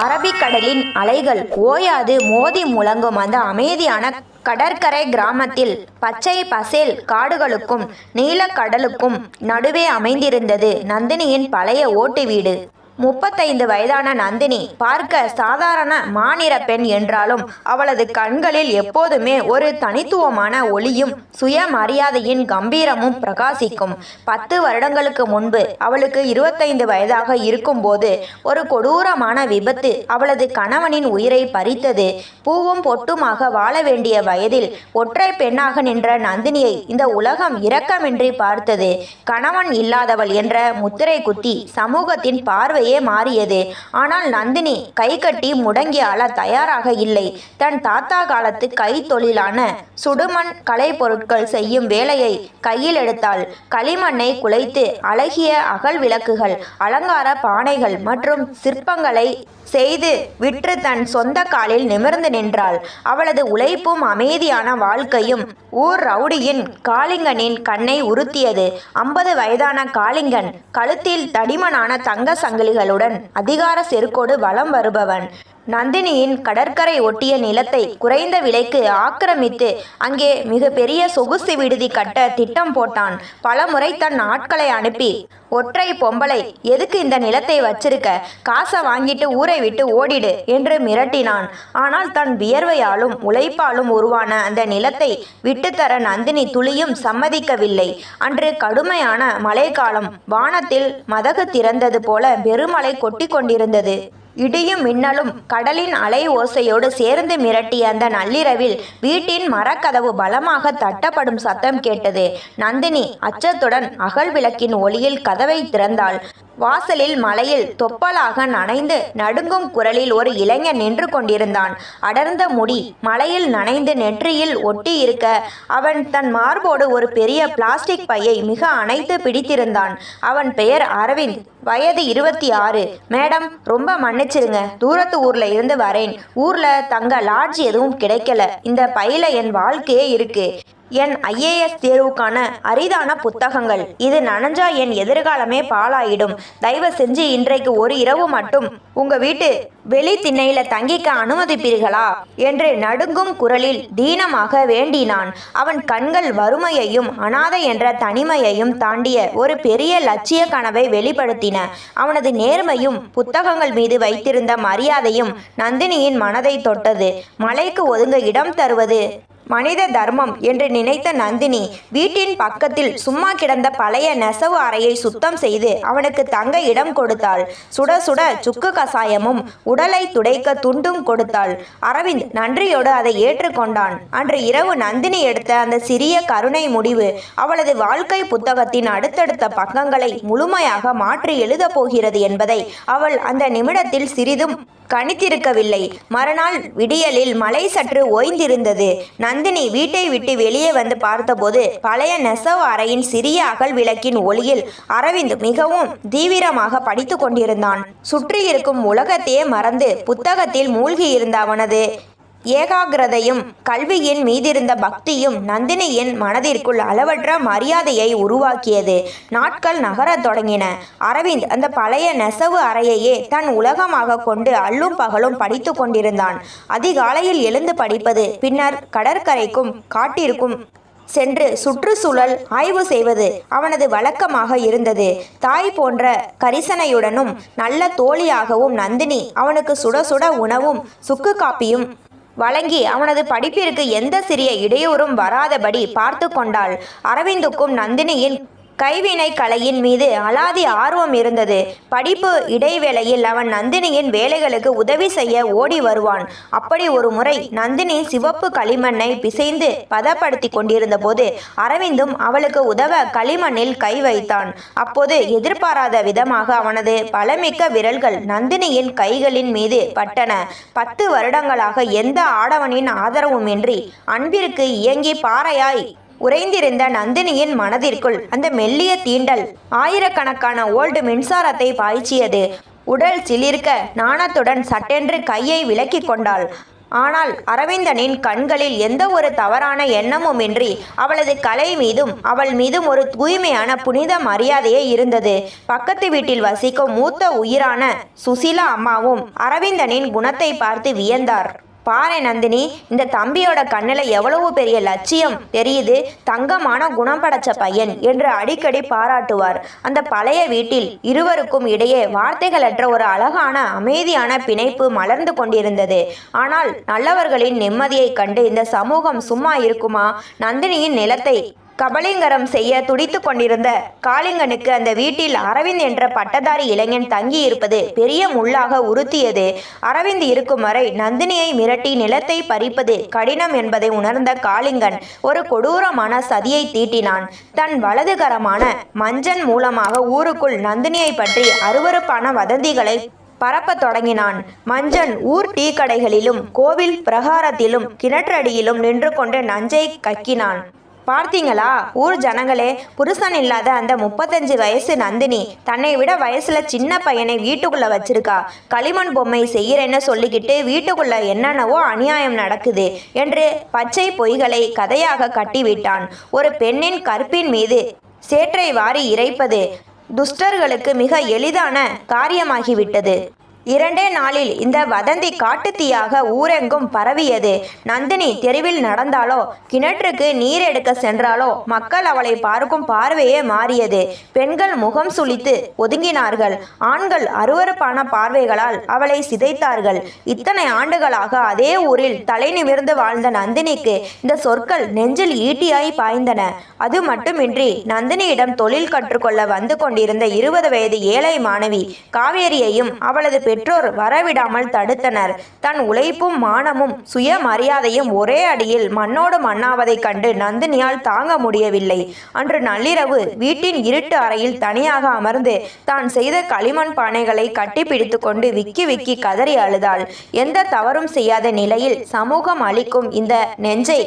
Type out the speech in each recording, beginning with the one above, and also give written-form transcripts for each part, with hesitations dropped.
அரபிக்கடலின் அலைகள் ஓயாது மோதி முழங்கும் அந்த அமைதியான கடற்கரை கிராமத்தில் பச்சை பசேல் காடுகளுக்கும் நீலக்கடலுக்கும் நடுவே அமைந்திருந்தது நந்தினியின் பழைய ஓட்டு வீடு. 35 வயதான நந்தினி பார்க்க சாதாரண மாநிற பெண் என்றாலும் அவளது கண்களில் எப்போதுமே ஒரு தனித்துவமான ஒளியும் சுயமரியாதையின் கம்பீரமும் பிரகாசிக்கும். 10 வருடங்களுக்கு முன்பு அவளுக்கு 25 வயதாக இருக்கும்போது ஒரு கொடூரமான விபத்து அவளது கணவனின் உயிரை பறித்தது. பூவும் பொட்டுமாக வாழ வேண்டிய வயதில் ஒற்றை பெண்ணாக நின்ற நந்தினியை இந்த உலகம் இரக்கமின்றி பார்த்தது. கணவன் இல்லாதவள் என்ற முத்திரை குத்தி சமூகத்தின் பார்வை மாறியது. ஆனால் நந்தினி கை கட்டி முடங்கி ஆள தயாராக இல்லை. தன் தாத்தா காலத்து கை தொழிலான சுடுமண் கலை பொருட்கள் செய்யும் வேலையை கையில் எடுத்தாள். களிமண்ணை குலைத்து அழகிய அகல் விளக்குகள், அலங்கார பானைகள் மற்றும் சிற்பங்களை செய்து விற்று தன் சொந்த காலில் நிமிர்ந்து நின்றாள். அவளது உழைப்பும் அமைதியான வாழ்க்கையும் ஊர் ரவுடியின் காளிங்கனின் கண்ணை உறுத்தியது. 50 வயதான காளிங்கன் கழுத்தில் தடிமனான தங்க சங்கிலிகளுடன் அதிகார செருக்கோடு வலம் வருபவன். நந்தினியின் கடற்கரை ஒட்டிய நிலத்தை குறைந்த விலைக்கு ஆக்கிரமித்து அங்கே மிக பெரிய சொகுசு விடுதி கட்ட திட்டம் போட்டான். பலமுறை தன் ஆட்களை அனுப்பி, ஒற்றை பொம்பளை எதுக்கு இந்த நிலத்தை வச்சிருக்க, காசை வாங்கிட்டு ஊரை விட்டு ஓடிடு என்று மிரட்டினான். ஆனால் தன் வியர்வையாலும் உழைப்பாலும் உருவான அந்த நிலத்தை விட்டுத்தர நந்தினி துளியும் சம்மதிக்கவில்லை. அன்று கடுமையான மழைக்காலம். வானத்தில் மதகு திறந்தது போல பெருமழை கொட்டி கொண்டிருந்தது. இடியும் மின்னலும் கடலின் அலை ஓசையோடு சேர்ந்து மிரட்டிய அந்த நள்ளிரவில் வீட்டின் மரக்கதவு பலமாக தட்டப்படும் சத்தம் கேட்டது. நந்தினி அச்சத்துடன் அகல் விளக்கின் ஒளியில் கதவை திறந்தாள். வாசலில் மலையில் தொப்பலாக நனைந்து நடுங்கும் குரலில் ஒரு இளைஞன் நின்று கொண்டிருந்தான். அடர்ந்த முடி மலையில் நனைந்து நெற்றியில் ஒட்டி இருக்க அவன் தன் மார்போடு ஒரு பெரிய பிளாஸ்டிக் பையை மிக அணைத்து பிடித்திருந்தான். அவன் பெயர் அரவிந்த், வயது 26. மேடம், ரொம்ப மன்னிச்சிருங்க, தூரத்து ஊர்ல இருந்து வரேன். ஊர்ல தங்க லாட்ஜ் எதுவும் கிடைக்கல. இந்த பையில என் வாழ்க்கையே இருக்கு. என் IAS தேர்வுக்கான அரிதான புத்தகங்கள். இது நனைஞ்சா என் எதிர்காலமே பாழாயிடும். தயவு செஞ்சு இன்றைக்கு ஒரு இரவு மட்டும் உங்க வீட்டு வெளி திண்ணையில தங்கிக்க அனுமதிப்பீர்களா என்று நடுங்கும் குரலில் தீனமாக வேண்டினான். அவன் கண்கள் வறுமையையும் அனாதை என்ற தனிமையையும் தாண்டிய ஒரு பெரிய லட்சிய கனவை வெளிப்படுத்தின. அவனது நேர்மையும் புத்தகங்கள் மீது வைத்திருந்த மரியாதையும் நந்தினியின் மனதை தொட்டது. மலைக்கு ஒதுங்க இடம் தருவது மனித தர்மம் என்று நினைத்த நந்தினி வீட்டின் பக்கத்தில் சும்மா கிடந்த பழைய நெசவு அறையை சுத்தம் செய்து அவனுக்கு தங்க இடம் கொடுத்தாள். சுட சுட சுக்கு கசாயமும் உடலை துடைக்க துண்டும் கொடுத்தாள். அரவிந்த் நன்றியோடு அதை ஏற்றுக்கொண்டான். அன்று இரவு நந்தினி எடுத்த அந்த சிறிய கருணை முடிவு அவளது வாழ்க்கை புத்தகத்தின் அடுத்தடுத்த பக்கங்களை முழுமையாக மாற்றி எழுதப் போகிறது என்பதை அவள் அந்த நிமிடத்தில் சிறிதும் கணித்திருக்கவில்லை. மறுநாள் விடியலில் மழை சற்று ஓய்ந்திருந்தது. நந்தினி வீட்டை விட்டு வெளியே வந்து பார்த்தபோது பழைய நெசவு அறையின் சிறிய அகல் விளக்கின் ஒளியில் அரவிந்த் மிகவும் தீவிரமாக படித்து கொண்டிருந்தான். சுற்றி இருக்கும் உலகத்தையே மறந்து புத்தகத்தில் மூழ்கியிருந்த அவனது ஏகாகிரதையும் கல்வியின் மீதிருந்த பக்தியும் நந்தினியின் மனதிற்குள் அளவற்ற மரியாதையை உருவாக்கியது. நாட்கள் நகரத் தொடங்கின. அரவிந்த் அந்த பழைய நெசவு அறையையே தன் உலகமாக கொண்டு அல்லும் பகலும் படித்து கொண்டிருந்தான். அதிகாலையில் எழுந்து படிப்பது, பின்னர் கடற்கரைக்கும் காட்டிற்கும் சென்று சுற்றுச்சூழல் ஆய்வு செய்வது அவனது வழக்கமாக இருந்தது. தாய் போன்ற கரிசனையுடனும் நல்ல தோழியாகவும் நந்தினி அவனுக்கு சுட சுட உணவும் சுக்கு காப்பியும் வழங்கி அவனது படிப்பிற்கு எந்த சிறிய இடையூறும் வராதபடி பார்த்து கொண்டாள். அரவிந்துக்கும் நந்தினியின் கைவினை கலையின் மீது அலாதி ஆர்வம் இருந்தது. படிப்பு இடைவேளையில் அவன் நந்தினியின் வேலைகளுக்கு உதவி செய்ய ஓடி வருவான். அப்படி ஒரு முறை நந்தினி சிவப்பு களிமண்ணை பிசைந்து பதப்படுத்தி கொண்டிருந்த போது அரவிந்தும் அவளுக்கு உதவ களிமண்ணில் கை வைத்தான். அப்போது எதிர்பாராத விதமாக அவனது பலமிக்க விரல்கள் நந்தினியின் கைகளின் மீது பட்டன. 10 வருடங்களாக எந்த ஆடவனின் ஆதரவுமின்றி அன்பிற்கு இயங்கி பாறையாய் உறைந்திருந்த நந்தினியின் மனதிற்குள் அந்த மெல்லிய தீண்டல் ஆயிரக்கணக்கான வோல்ட் மின்சாரத்தை பாய்ச்சியது. உடல் சிலிர்க்க நாணத்துடன் சட்டென்று கையை விலக்கி கொண்டாள். ஆனால் அரவிந்தனின் கண்களில் எந்த ஒரு தவறான எண்ணமுமின்றி அவளது கலை மீதும் அவள் மீதும் ஒரு தூய்மையான புனித மரியாதையே இருந்தது. பக்கத்து வீட்டில் வசிக்கும் மூத்த உயிரான சுசீலா அம்மாவும் அரவிந்தனின் குணத்தை பார்த்து வியந்தார். பாரு நந்தினி, இந்த தம்பியோட கண்ணில் எவ்வளவு பெரிய லட்சியம் தெரியுது, தங்கமான குணம் படைச்ச பையன் என்று அடிக்கடி பாராட்டுவார். அந்த பழைய வீட்டில் இருவருக்கும் இடையே வார்த்தைகளற்ற ஒரு அழகான அமைதியான பிணைப்பு மலர்ந்து கொண்டிருந்தது. ஆனால் நல்லவர்களின் நிம்மதியைக் கண்டு இந்த சமூகம் சும்மா இருக்குமா? நந்தினியின் நிலத்தை கபலீகரம் செய்ய துடித்து கொண்டிருந்த காளிங்கனுக்கு அந்த வீட்டில் அரவிந்த் என்ற பட்டதாரி இளைஞன் தங்கி இருப்பது பெரிய முள்ளாக உறுத்தியது. அரவிந்த் இருக்கும் வரை நந்தினியை மிரட்டி நிலத்தை பறிப்பது கடினம் என்பதை உணர்ந்த காளிங்கன் ஒரு கொடூரமான சதியை தீட்டினான். தன் வலதுகரமான மஞ்சன் மூலமாக ஊருக்குள் நந்தினியை பற்றி அருவருப்பான வதந்திகளை பரப்பத் தொடங்கினான். மஞ்சன் ஊர் டீ கடைகளிலும் கோவில் பிரகாரத்திலும் கிணற்றடியிலும் நின்று கொண்டு நஞ்சை கக்கினான். பார்த்தீங்களா ஊர் ஜனங்களே, புருஷன் இல்லாத அந்த 35 வயசு நந்தினி தன்னை விட வயசுல சின்ன பையனை வீட்டுக்குள்ள வச்சிருக்கா. களிமண் பொம்மை செய்கிறேன்னு சொல்லிக்கிட்டு வீட்டுக்குள்ள என்னென்னவோ அநியாயம் நடக்குது என்று பச்சை பொய்களை கதையாக கட்டிவிட்டான். ஒரு பெண்ணின் கற்பின் மீது சேற்றை வாரி இறைப்பது துஷ்டர்களுக்கு மிக எளிதான காரியமாகிவிட்டது. 2 நாளில் இந்த வதந்தி காட்டுத்தீயாக ஊரெங்கும் பரவியது. நந்தினி தெருவில் நடந்தாலோ கிணற்றுக்கு நீர் எடுக்க சென்றாலோ மக்கள் அவளை பார்க்கும் பார்வையே மாறியது. பெண்கள் முகம் சுளித்து ஒதுங்கினார்கள். ஆண்கள் அருவருப்பான பார்வைகளால் அவளை சிதைத்தார்கள். இத்தனை ஆண்டுகளாக அதே ஊரில் தலை நிமிர்ந்து வாழ்ந்த நந்தினிக்கு இந்த சொற்கள் நெஞ்சில் ஈட்டியாய் பாய்ந்தன. அது மட்டுமின்றி நந்தினியிடம் தொழில் கற்றுக்கொள்ள வந்து கொண்டிருந்த 20 வயது ஏழை மாணவி காவேரியையும் அவளது பெற்றோர் வரவிடாமல் தடுத்தனர். தன் உழைப்பும் மானமும் சுயமரியாதையும் ஒரே அடியில் மண்ணோடு மண்ணாவதைக் கண்டு நந்தினியால் தாங்க முடியவில்லை. அன்று நள்ளிரவு வீட்டின் இருட்டு அறையில் தனியாக அமர்ந்து தான் செய்த களிமண் பானைகளை கட்டிப்பிடித்து கொண்டு விக்கி விக்கி கதறி அழுதாள். எந்த தவறும் செய்யாத நிலையில் சமூகம் அளிக்கும் இந்த நெஞ்சை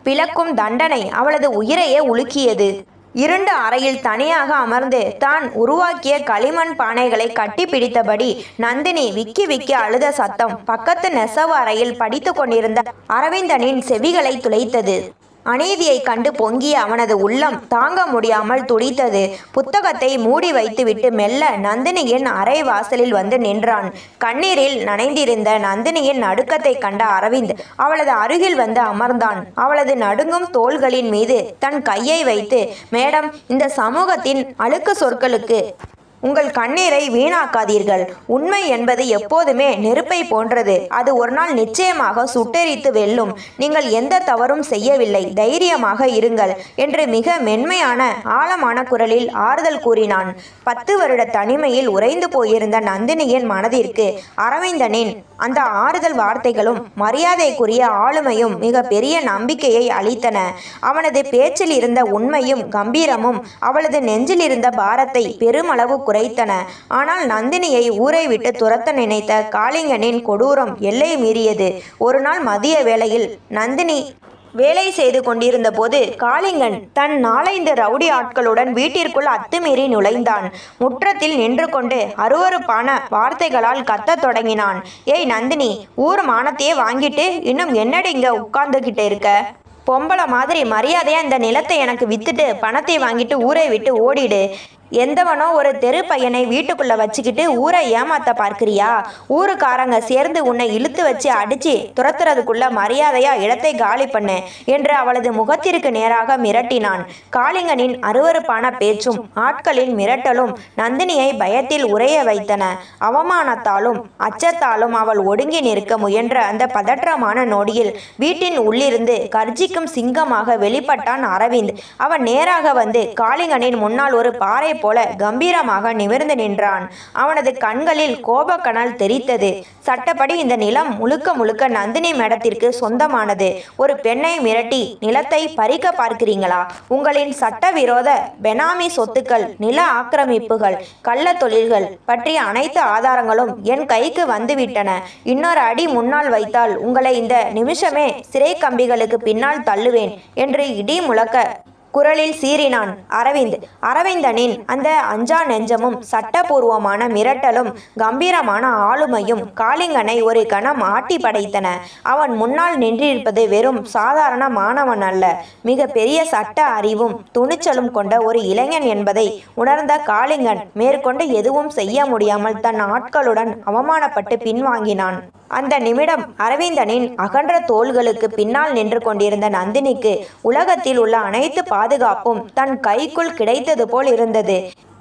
பிளக்கும் தண்டனை அவளது உயிரையே உலுக்கியது. இருண்ட அறையில் தனியாக அமர்ந்து தான் உருவாக்கிய களிமண் பானைகளை கட்டி பிடித்தபடி நந்தினி விக்கி விக்கி அழுத சத்தம் பக்கத்து நெசவு அறையில் படித்து கொண்டிருந்த அரவிந்தனின் செவிகளை துளைத்தது. அநீதியை கண்டு பொங்கிய அவனது உள்ளம் தாங்க முடியாமல் துடித்தது. புத்தகத்தை மூடி வைத்துவிட்டு மெல்ல நந்தினியின் அறை வாசலில் வந்து நின்றான். கண்ணீரில் நனைந்திருந்த நந்தினியின் நடுக்கத்தை கண்ட அரவிந்த் அவளது அருகில் வந்து அமர்ந்தான். அவளது நடுங்கும் தோள்களின் மீது தன் கையை வைத்து, மேடம், இந்த சமூகத்தின் அழுக்கு சொற்களுக்கு உங்கள் கண்ணீரை வீணாக்காதீர்கள். உண்மை என்பது எப்போதுமே நெருப்பை போன்றது. அது ஒரு நாள் நிச்சயமாக சுட்டெரித்து வெல்லும். நீங்கள் எந்த தவறும் செய்யவில்லை, தைரியமாக இருங்கள் என்று மிக மென்மையான ஆழமான குரலில் ஆறுதல் கூறினான். 10 வருட தனிமையில் உறைந்து போயிருந்த நந்தினியின் மனதிற்கு அரவிந்தனின் அந்த ஆறுதல் வார்த்தைகளும் மரியாதைக்குரிய ஆளுமையும் மிக பெரிய நம்பிக்கையை அளித்தன. அவனது பேச்சில் இருந்த உண்மையும் கம்பீரமும் அவளது நெஞ்சில் இருந்த பாரத்தை பெருமளவு குறைத்தன. ஆனால் நந்தினியை ஊரை விட்டு துரத்த நினைத்த காளிங்கனின் கொடூரம் எல்லை மீறியது. ஒரு நாள் மதிய வேளையில் நந்தினி வேலை செய்து கொண்டிருந்த போது காளிங்கன் தன் 4-5 ரவுடி ஆட்களுடன் வீட்டிற்குள் அத்துமீறி நுழைந்தான். முற்றத்தில் நின்று கொண்டு அருவருப்பான வார்த்தைகளால் கத்தத் தொடங்கினான். ஏய் நந்தினி, ஊர் மானத்தையே வாங்கிட்டு இன்னும் என்னடி இங்க உட்கார்ந்துகிட்டு இருக்க? பொம்பளை மாதிரி மரியாதையா இந்த நிலத்தை எனக்கு வித்துட்டு பணத்தை வாங்கிட்டு ஊரை விட்டு ஓடிடு. எந்தவனோ ஒரு தெரு பையனை வீட்டுக்குள்ள வச்சுக்கிட்டு ஊரை ஏமாத்த பார்க்கிறியா? ஊருக்காரங்க சேர்ந்து உன்னை இழுத்து வச்சு அடிச்சு துரத்துறதுக்குள்ள மரியாதையா இடத்தை காலி பண்ணு என்று அவளது முகத்திற்கு நேராக மிரட்டினான். காளிங்கனின் அருவருப்பான பேச்சும் ஆட்களின் மிரட்டலும் நந்தினியை பயத்தில் உறைய வைத்தன. அவமானத்தாலும் அச்சத்தாலும் அவள் ஒடுங்கி நிற்க முயன்ற அந்த பதற்றமான நொடியில் வீட்டின் உள்ளிருந்து கர்ஜிக்கும் சிங்கமாக வெளிப்பட்டான் அரவிந்த். அவன் நேராக வந்து காளிங்கனின் முன்னால் ஒரு பாறை போல கம்பீரமாக நிமிர்ந்து நின்றான். அவனது கண்களில் கோபக்கனல் தெரித்தது. சட்டப்படி இந்த நிலம் முழுக்க முழுக்க நந்தினி மேடத்திற்கு சொந்தமானது. ஒரு பெண்ணை மிரட்டி நிலத்தை பறிக்க பார்க்கிறீங்களா? உங்களின் சட்டவிரோத பெனாமி சொத்துக்கள், நில ஆக்கிரமிப்புகள், கள்ள தொழில்கள் பற்றிய அனைத்து ஆதாரங்களும் என் கைக்கு வந்துவிட்டன. இன்னொரு அடி முன்னால் வைத்தால் உங்களை இந்த நிமிஷமே சிறை கம்பிகளுக்கு பின்னால் தள்ளுவேன் என்று இடி முழக்க குரலில் சீறினான் அரவிந்த். அரவிந்தனின் அந்த அஞ்சா நெஞ்சமும் சட்டபூர்வமான மிரட்டலும் கம்பீரமான ஆளுமையும் காளிங்கனை ஒரு கணம் ஆட்டி படைத்தன. அவன் முன்னால் நின்றிருப்பது வெறும் சாதாரண மாணவன் அல்ல, மிக பெரிய சட்ட அறிவும் துணிச்சலும் கொண்ட ஒரு இளைஞன் என்பதை உணர்ந்த காளிங்கன் மேற்கொண்டு எதுவும் செய்ய முடியாமல் தன் ஆட்களுடன் அவமானப்பட்டு பின்வாங்கினான். அந்த நிமிடம் அரவிந்தனின் அகன்ற தோள்களுக்கு பின்னால் நின்று கொண்டிருந்த நந்தினிக்கு உலகத்தில் உள்ள அனைத்து பாதுகாப்பும் தன் கைக்குள் கிடைத்தது போல் இருந்தது.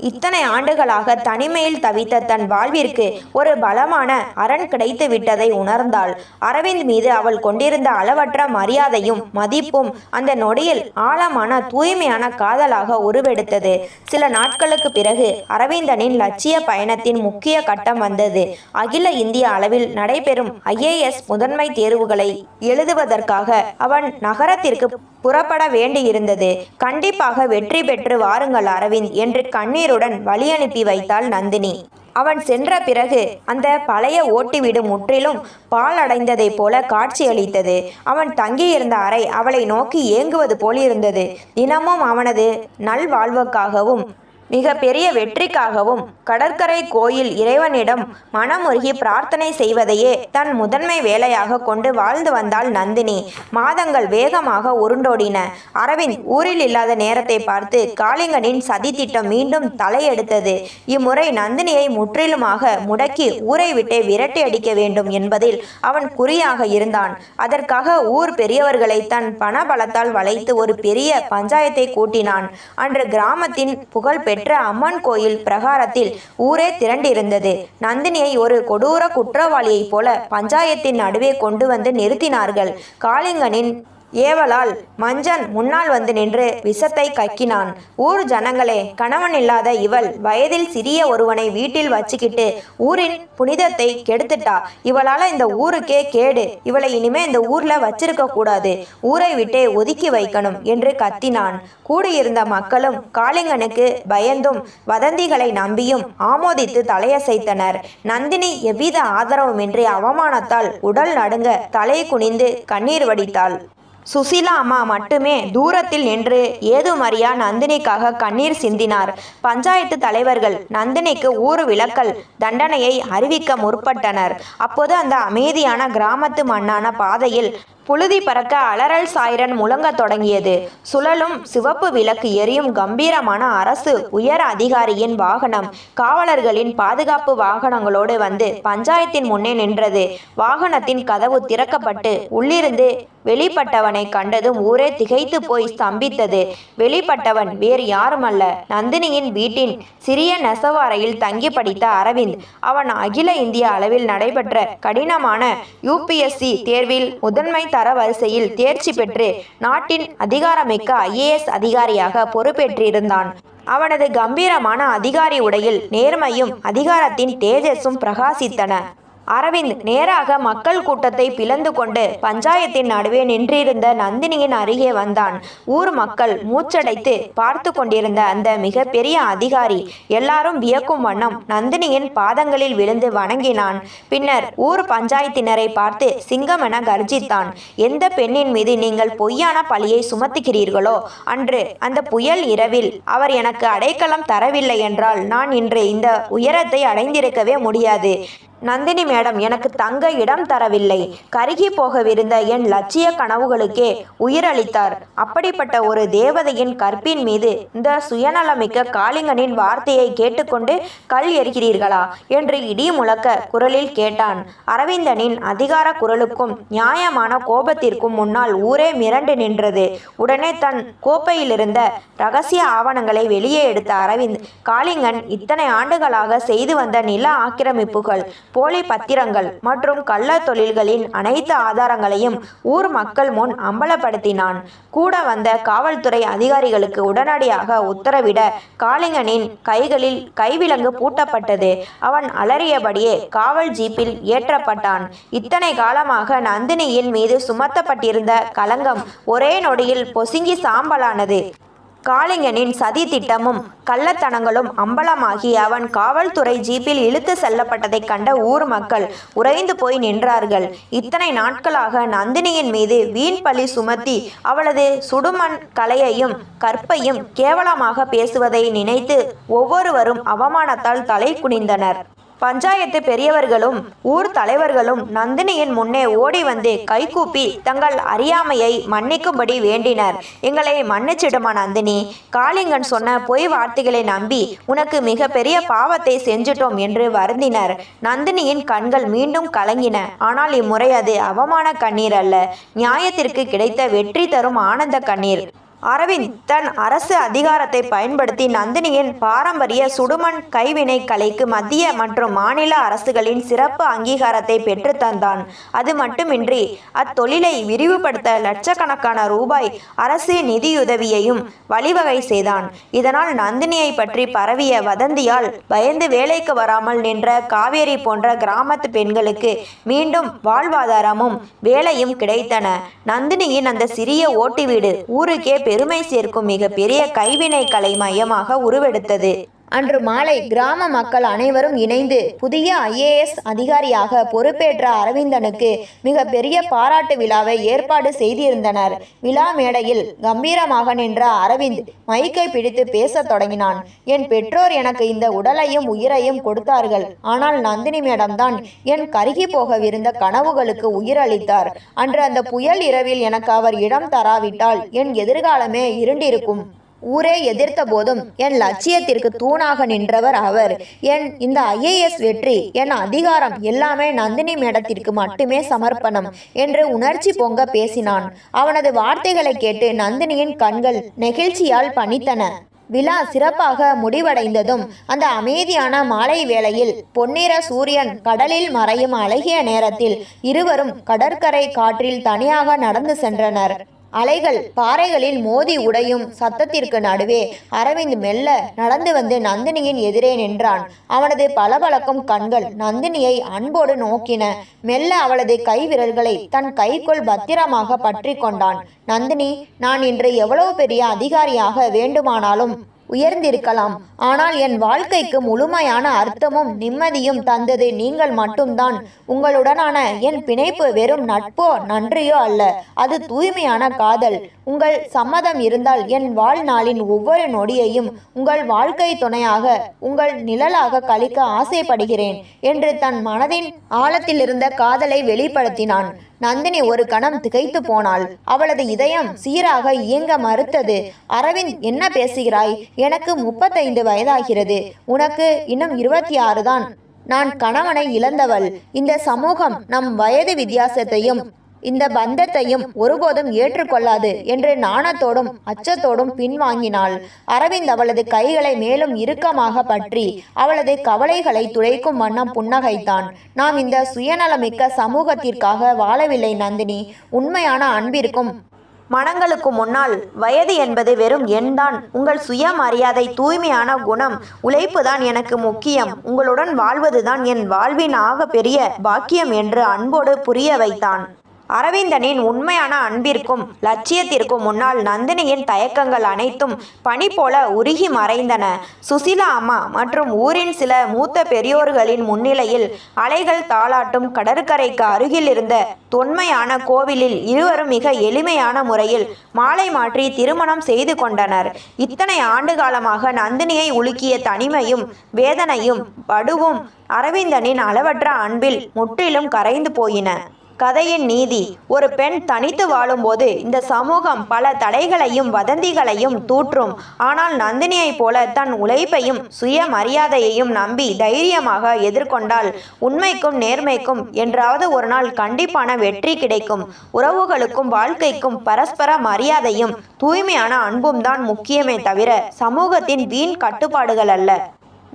இத்தனை ஆண்டுகளாக தனிமையில் தவித்த தன் வாழ்விற்கு ஒரு பலமான அரண் கிடைத்து விட்டதை உணர்ந்தாள். அரவிந்த் மீது அவள் கொண்டிருந்த அளவற்ற மரியாதையும் மதிப்பும் அந்த நொடியில் ஆழமான தூய்மையான காதலாக உருவெடுத்தது. சில நாட்களுக்கு பிறகு அரவிந்தனின் லட்சிய பயணத்தின் முக்கிய கட்டம் வந்தது. அகில இந்திய அளவில் நடைபெறும் IAS முதன்மை தேர்வுகளை எழுதுவதற்காக அவன் நகரத்திற்கு புறப்பட வேண்டியிருந்தது. கண்டிப்பாக வெற்றி பெற்று வாருங்கள் அரவிந்த் என்று கண்ணீருடன் வழியனுப்பி வைத்தாள் நந்தினி. அவன் சென்ற பிறகு அந்த பழைய ஓட்டு வீடு முற்றிலும் பாழடைந்ததைப் போல காட்சியளித்தது. அவன் தங்கியிருந்த அறை அவளை நோக்கி ஏங்குவது போலிருந்தது. தினமும் அவனது நல்வாழ்வுக்காகவும் மிக பெரிய வெற்றிக்காகவும் கடற்கரை கோயில் இறைவனிடம் மனமுருகி பிரார்த்தனை செய்வதையே தன் முதன்மை வேலையாக கொண்டு வாழ்ந்து வந்தாள் நந்தினி. மாதங்கள் வேகமாக உருண்டோடின. அரவிந்த் ஊரில் இல்லாத நேரத்தை பார்த்து காளிங்கனின் சதித்திட்டம் மீண்டும் தலையெடுத்தது. இம்முறை நந்தினியை முற்றிலுமாக முடக்கி ஊரை விட்டே விரட்டி அடிக்க வேண்டும் என்பதில் அவன் குறியாக இருந்தான். அதற்காக ஊர் பெரியவர்களை தன் பண பலத்தால் வளைத்து ஒரு பெரிய பஞ்சாயத்தை கூட்டினான். அன்று கிராமத்தின் புகழ் பெற்ற அம்மன் கோயில் பிரகாரத்தில் ஊரே திரண்டிருந்தது. நந்தினியை ஒரு கொடூர குற்றவாளியைப் போல பஞ்சாயத்தின் நடுவே கொண்டு வந்து நிறுத்தினார்கள். காளிங்கனின் ஏவலால் மஞ்சன் முன்னால் வந்து நின்று விஷத்தை கக்கினான். ஊர் ஜனங்களே, கணவன் இல்லாத இவள் வயதில் சிறிய ஒருவனை வீட்டில் வச்சுக்கிட்டு ஊரின் புனிதத்தை கெடுத்துட்டா. இவளால இந்த ஊருக்கே கேடு. இவளை இனிமே இந்த ஊர்ல வச்சிருக்க கூடாது, ஊரை விட்டே ஒதுக்கி வைக்கணும் என்று கத்தினான். கூடியிருந்த மக்களும் காளிங்கனுக்கு பயந்தும் வதந்திகளை நம்பியும் ஆமோதித்து தலையசைத்தனர். நந்தினி எவ்வித ஆதரவுமின்றி அவமானத்தால் உடல் நடுங்க தலை குனிந்து கண்ணீர் வடித்தாள். சுசீலா அம்மா மட்டுமே தூரத்தில் நின்று ஏதுமறியா நந்தினிக்காக கண்ணீர் சிந்தினார். பஞ்சாயத்து தலைவர்கள் நந்தினிக்கு ஊர் விலக்கல் தண்டனையை அறிவிக்க முற்பட்டனர். அப்போது அந்த அமைதியான கிராமத்து மண்ணான பாதையில் புழுதி பறக்க அலறல் சாய்ரன் முழங்க தொடங்கியது. சுழலும் சிவப்பு விளக்கு எரியும் கம்பீரமான அரசு உயர் அதிகாரியின் வாகனம் காவலர்களின் பாதுகாப்பு வாகனங்களோடு வந்து பஞ்சாயத்தின் முன்னே நின்றது. வாகனத்தின் கதவு திறக்கப்பட்டு உள்ளிருந்து வெளிப்பட்டவனை கண்டதும் ஊரே திகைத்து போய் ஸ்தம்பித்தது. வெளிப்பட்டவன் வேறு யாருமல்ல, நந்தினியின் வீட்டின் சிறிய நெசவு அறையில் தங்கி படித்த அரவிந்த். அவன் அகில இந்திய அளவில் நடைபெற்ற கடினமான UPSC தேர்வில் முதன்மை தர வரிசையில் தேர்ச்சி பெற்று நாட்டின் அதிகாரமிக்க IAS அதிகாரியாக பொறுப்பேற்றிருந்தான். அவனது கம்பீரமான அதிகாரி உடையில் நேர்மையும் அதிகாரத்தின் தேஜஸும் பிரகாசித்தன. அரவிந்த் நேராக மக்கள் கூட்டத்தை பிளந்து கொண்டு பஞ்சாயத்தின் நடுவே நின்றிருந்த நந்தினியின் அருகே வந்தான். ஊர் மக்கள் மூச்சடைத்து பார்த்து கொண்டிருந்த அந்த மிக பெரிய அதிகாரி எல்லாரும் வியக்கும் வண்ணம் நந்தினியின் பாதங்களில் விழுந்து வணங்கினான். பின்னர் ஊர் பஞ்சாயத்தினரை பார்த்து சிங்கமென கர்ஜித்தான். எந்த பெண்ணின் மீது நீங்கள் பொய்யான பழியை சுமத்துகிறீர்களோ அன்று அந்த புயல் இரவில் அவர் எனக்கு அடைக்கலம் தரவில்லை என்றால் நான் இன்று இந்த உயரத்தை அடைந்திருக்கவே முடியாது. நந்தினி மேடம் எனக்கு தங்க இடம் தரவில்லை, கருகி போகவிருந்த என் லட்சிய கனவுகளுக்கே உயிரளித்தார். அப்படிப்பட்ட ஒரு தேவதையின் கற்பின் மீது இந்த சுயநலமிக்க காளிங்கனின் வார்த்தையை கேட்டுக்கொண்டு கல் எறிகிறீர்களா என்று இடி முழக்க குரலில் கேட்டான். அரவிந்தனின் அதிகார குரலுக்கும் நியாயமான கோபத்திற்கும் முன்னால் ஊரே மிரண்டு நின்றது. உடனே தன் கோப்பையிலிருந்த இரகசிய ஆவணங்களை வெளியே எடுத்த அரவிந்த், காளிங்கன் இத்தனை ஆண்டுகளாக செய்து வந்த நில ஆக்கிரமிப்புகள், போலி பத்திரங்கள் மற்றும் கள்ள தொழில்களின் அனைத்து ஆதாரங்களையும் ஊர் மக்கள் முன் அம்பலப்படுத்தினான். கூட வந்த காவல்துறை அதிகாரிகளுக்கு உடனடியாக உத்தரவிட காளிங்கனின் கைகளில் கைவிலங்கு பூட்டப்பட்டது. அவன் அலறியபடியே காவல் ஜீப்பில் ஏற்றப்பட்டான். இத்தனை காலமாக நந்தினியின் மீது சுமத்தப்பட்டிருந்த களங்கம் ஒரே நொடியில் பொசுங்கி சாம்பலானது. காளிங்கனின் சதி திட்டமும் கள்ளத்தனங்களும் அம்பலமாகி அவன் காவல்துறை ஜீப்பில் இழுத்து செல்லப்பட்டதைக் கண்ட ஊர் மக்கள் உறைந்து போய் நின்றார்கள். இத்தனை நாட்களாக நந்தினியின் மீது வீண் பழி சுமத்தி அவளது சுடுமண் கலையையும் கற்பையும் கேவலமாக பேசுவதை நினைத்து ஒவ்வொருவரும் அவமானத்தால் தலை குனிந்தனர். பஞ்சாயத்து பெரியவர்களும் ஊர் தலைவர்களும் நந்தினியின் முன்னே ஓடி வந்து கைகூப்பி தங்கள் அறியாமையை மன்னிக்கும்படி வேண்டினர். எங்களை மன்னிச்சிடுமா நந்தினி, காளிங்கன் சொன்ன பொய் வார்த்தைகளை நம்பி உனக்கு மிக பெரிய பாவத்தை செஞ்சிட்டோம் என்று வருந்தினர். நந்தினியின் கண்கள் மீண்டும் கலங்கின. ஆனால் இம்முறை அது அவமான கண்ணீர் அல்ல, நியாயத்திற்கு கிடைத்த வெற்றி தரும் ஆனந்த கண்ணீர். அரவிந்த் தன் அரசு அதிகாரத்தை பயன்படுத்தி நந்தினியின் பாரம்பரிய சுடுமண் கைவினை கலைக்கு மத்திய மற்றும் மாநில அரசுகளின் சிறப்பு அங்கீகாரத்தை பெற்று தந்தான். அது மட்டுமின்றி அத்தொழிலை விரிவுபடுத்த லட்சக்கணக்கான ரூபாய் அரசு நிதியுதவியையும் வழிவகை செய்தான். இதனால் நந்தினியை பற்றி பரவிய வதந்தியால் பயந்து வேலைக்கு வராமல் நின்ற காவேரி போன்ற கிராமத்து பெண்களுக்கு மீண்டும் வாழ்வாதாரமும் வேலையும் கிடைத்தன. நந்தினியின் அந்த சிறிய ஓட்டு வீடு ஊருக்கே பெருமை சேர்க்கும் மிக பெரிய கைவினை கலை மையமாக உருவெடுத்தது. அன்று மாலை கிராம மக்கள் அனைவரும் இணைந்து புதிய IAS அதிகாரியாக பொறுப்பேற்ற அரவிந்தனுக்கு மிக பெரிய பாராட்டு விழாவை ஏற்பாடு செய்திருந்தனர். விழா மேடையில் கம்பீரமாக நின்ற அரவிந்த் மைக்கை பிடித்து பேசத் தொடங்கினான். என் பெற்றோர் எனக்கு இந்த உடலையும் உயிரையும் கொடுத்தார்கள். ஆனால் நந்தினி மேடம்தான் என் கருகி போகவிருந்த கனவுகளுக்கு உயிரளித்தார். அன்று அந்த புயல் இரவில் எனக்கு அவர் இடம் தராவிட்டால் என் எதிர்காலமே இருண்டிருக்கும். ஊரே எதிர்த்த போதும் என் லட்சியத்திற்கு தூணாக நின்றவர் அவர். என் இந்த IAS வெற்றி, என் அதிகாரம் எல்லாமே நந்தினி மேடத்திற்கு மட்டுமே சமர்ப்பணம் என்று உணர்ச்சி பொங்க பேசினான். அவனது வார்த்தைகளை கேட்டு நந்தினியின் கண்கள் நெகிழ்ச்சியால் பனித்தன. விழா சிறப்பாக முடிவடைந்ததும் அந்த அமைதியான மாலை வேளையில் பொன்னிற சூரியன் கடலில் மறையும் அழகிய நேரத்தில் இருவரும் கடற்கரை காற்றில் தனியாக நடந்து சென்றனர். அலைகள் பாறைகளில் மோதி உடையும் சத்தத்திற்கு நடுவே அரவிந்த் மெல்ல நடந்து வந்து நந்தினியின் எதிரே நின்றான். அவனது பளபளக்கும் கண்கள் நந்தினியை அன்போடு நோக்கின. மெல்ல அவளது கை விரல்களை தன் கைக்குள் பத்திரமாக பற்றி கொண்டான். நந்தினி, நான் இன்று எவ்வளவு பெரிய அதிகாரியாக வேண்டுமானாலும் உயர்ந்திருக்கலாம். ஆனால் என் வாழ்க்கைக்கு முழுமையான அர்த்தமும் நிம்மதியும் தந்தது நீங்கள் மட்டும்தான். உங்களுடனான என் பிணைப்பு வெறும் நட்போ நன்றியோ அல்ல, அது தூய்மையான காதல். உங்கள் சம்மதம் இருந்தால் என் வாழ்நாளின் ஒவ்வொரு நொடியையும் உங்கள் வாழ்க்கை துணையாக, உங்கள் நிழலாக கழிக்க ஆசைப்படுகிறேன் என்று தன் மனதின் ஆழத்தில் இருந்த காதலை வெளிப்படுத்தினான். நந்தினி ஒரு கணம் திகைத்து போனாள். அவளது இதயம் சீராக இயங்க மறுத்தது. அரவிந்த், என்ன பேசுகிறாய்? எனக்கு 35 வயதாகிறது. உனக்கு இன்னும் 26 தான். நான் கணவனை இழந்தவள். இந்த சமூகம் நம் வயது வித்தியாசத்தையும் இந்த பந்தத்தையும் ஒருபோதும் ஏற்றுக்கொள்ளாது என்று நாணத்தோடும் அச்சத்தோடும் பின்வாங்கினாள். அரவிந்த் அவளது கைகளை மேலும் இறுக்கமாக பற்றி அவளது கவலைகளை துடைக்கும் வண்ணம் புன்னகைத்தான். நாம் இந்த சுயநலமிக்க சமூகத்திற்காக வாழவில்லை நந்தினி. உண்மையான அன்பிற்கும் மனங்களுக்கு முன்னால் வயது என்பது வெறும் எண்தான். உங்கள் சுயமரியாதை, தூய்மையான குணம், உழைப்புதான் எனக்கு முக்கியம். உங்களுடன் வாழ்வதுதான் என் வாழ்வின் ஆக பெரிய பாக்கியம் என்று அன்போடு புரிய வைத்தான். அரவிந்தனின் உண்மையான அன்பிற்கும் லட்சியத்திற்கும் முன்னால் நந்தினியின் தயக்கங்கள் அனைத்தும் பனி போல உருகி மறைந்தன. சுசிலா அம்மா மற்றும் ஊரின் சில மூத்த பெரியோர்களின் முன்னிலையில் அலைகள் தாளாட்டும் கடற்கரைக்கு அருகில் இருந்த தொன்மையான கோவிலில் இருவரும் மிக எளிமையான முறையில் மாலை மாற்றி திருமணம் செய்து கொண்டனர். இத்தனை ஆண்டு காலமாக நந்தினியை உலுக்கிய தனிமையும் வேதனையும் படுவும் அரவிந்தனின் அளவற்ற அன்பில் முற்றிலும் கரைந்து போயின. கதையின் நீதி: ஒரு பெண் தனித்து வாழும்போது இந்த சமூகம் பல தடைகளையும் வதந்திகளையும் தூற்றும். ஆனால் நந்தினியைப் போல தன் உழைப்பையும் சுயமரியாதையையும் நம்பி தைரியமாக எதிர்கொண்டால் உண்மைக்கும் நேர்மைக்கும் என்றாவது ஒரு நாள் கண்டிப்பான வெற்றி கிடைக்கும். உறவுகளுக்கும் வாழ்க்கைக்கும் பரஸ்பர மரியாதையும் தூய்மையான அன்பும் தான் முக்கியமே தவிர சமூகத்தின் வீண் கட்டுப்பாடுகள் அல்ல.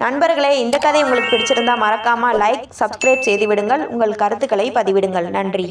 நண்பர்களே, இந்த கதை உங்களுக்கு பிடிச்சிருந்தால் மறக்காமல் லைக், சப்ஸ்கிரைப் செய்து விடுங்கள். உங்கள் கருத்துக்களை பதிவிடுங்கள். நன்றி.